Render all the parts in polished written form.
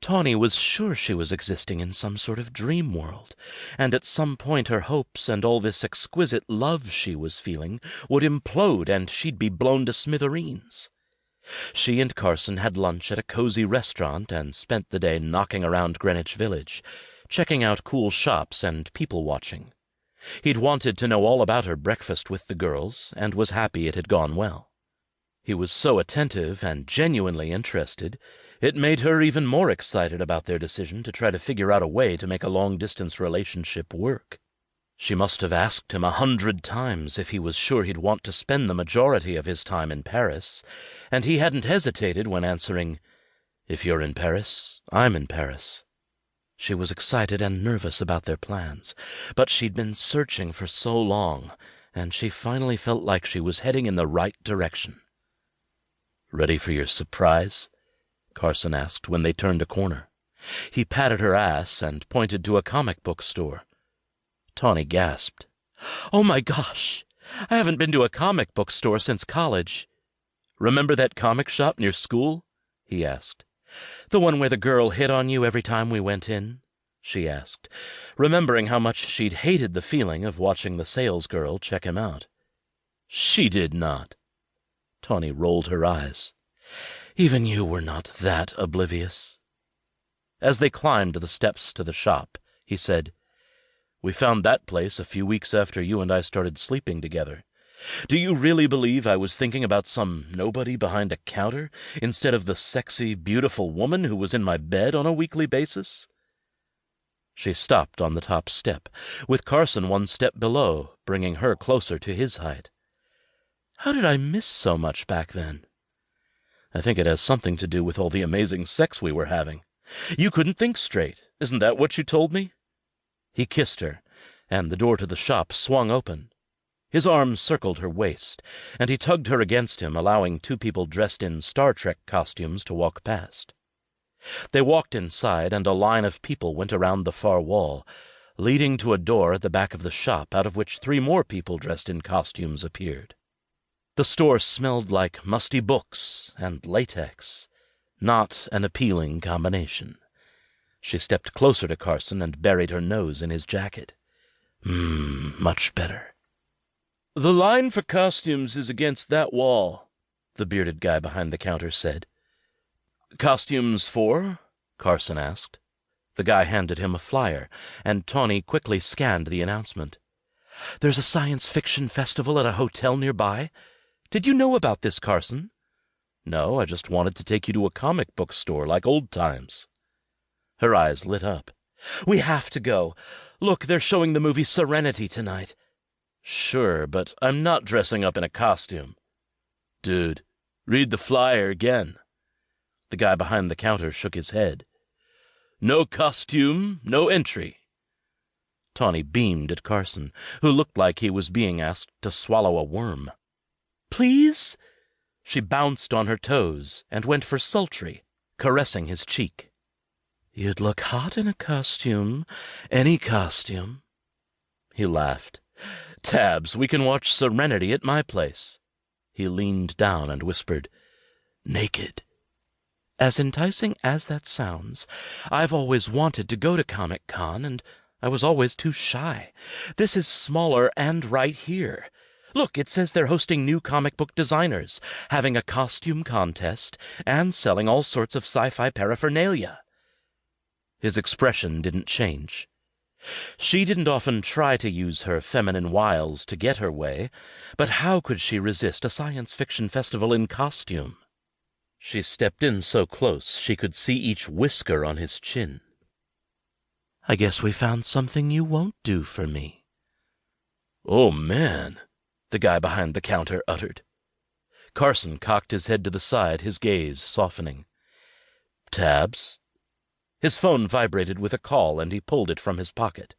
Tawny was sure she was existing in some sort of dream world, and at some point her hopes and all this exquisite love she was feeling would implode and she'd be blown to smithereens. She and Carson had lunch at a cozy restaurant and spent the day knocking around Greenwich Village, checking out cool shops and people watching. He'd wanted to know all about her breakfast with the girls, and was happy it had gone well. He was so attentive and genuinely interested, it made her even more excited about their decision to try to figure out a way to make a long-distance relationship work. She must have asked him 100 times if he was sure he'd want to spend the majority of his time in Paris, and he hadn't hesitated when answering, "If you're in Paris, I'm in Paris." She was excited and nervous about their plans, but she'd been searching for so long, and she finally felt like she was heading in the right direction. "Ready for your surprise?" Carson asked when they turned a corner. He patted her ass and pointed to a comic book store. Tawny gasped. "Oh my gosh! I haven't been to a comic book store since college." "Remember that comic shop near school?" he asked. "The one where the girl hit on you every time we went in?" she asked, remembering how much she'd hated the feeling of watching the salesgirl check him out. "She did not." Tawny rolled her eyes. "Even you were not that oblivious." As they climbed the steps to the shop, he said, "We found that place a few weeks after you and I started sleeping together. Do you really believe I was thinking about some nobody behind a counter instead of the sexy, beautiful woman who was in my bed on a weekly basis?" She stopped on the top step, with Carson one step below, bringing her closer to his height. "How did I miss so much back then?" "I think it has something to do with all the amazing sex we were having. You couldn't think straight. Isn't that what you told me?" He kissed her, and the door to the shop swung open. His arms circled her waist, and he tugged her against him, allowing two people dressed in Star Trek costumes to walk past. They walked inside, and a line of people went around the far wall, leading to a door at the back of the shop, out of which 3 more people dressed in costumes appeared. The store smelled like musty books and latex, not an appealing combination. She stepped closer to Carson and buried her nose in his jacket. Much better. "The line for costumes is against that wall," the bearded guy behind the counter said. "Costumes for?" Carson asked. The guy handed him a flyer, and Tawny quickly scanned the announcement. "There's a science fiction festival at a hotel nearby. Did you know about this, Carson?" "No, I just wanted to take you to a comic book store like old times." Her eyes lit up. "We have to go. Look, they're showing the movie Serenity tonight." "Sure, but I'm not dressing up in a costume." "Dude, read the flyer again." The guy behind the counter shook his head. "No costume, no entry." Tawny beamed at Carson, who looked like he was being asked to swallow a worm. "Please?" She bounced on her toes and went for sultry, caressing his cheek. "You'd look hot in a costume, any costume." He laughed. "Tabs, we can watch Serenity at my place." He leaned down and whispered, "Naked." "As enticing as that sounds, I've always wanted to go to Comic-Con, and I was always too shy. This is smaller and right here. Look, it says they're hosting new comic book designers, having a costume contest, and selling all sorts of sci-fi paraphernalia." His expression didn't change. She didn't often try to use her feminine wiles to get her way, but how could she resist a science fiction festival in costume? She stepped in so close she could see each whisker on his chin. "I guess we found something you won't do for me." "Oh, man," the guy behind the counter uttered. Carson cocked his head to the side, his gaze softening. "Tabs?" His phone vibrated with a call, and he pulled it from his pocket.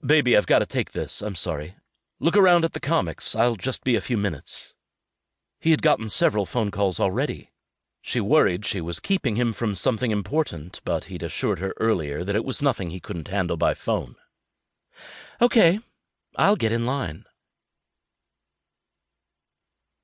"Baby, I've got to take this. I'm sorry. Look around at the comics. I'll just be a few minutes." He had gotten several phone calls already. She worried she was keeping him from something important, but he'd assured her earlier that it was nothing he couldn't handle by phone. "Okay, I'll get in line."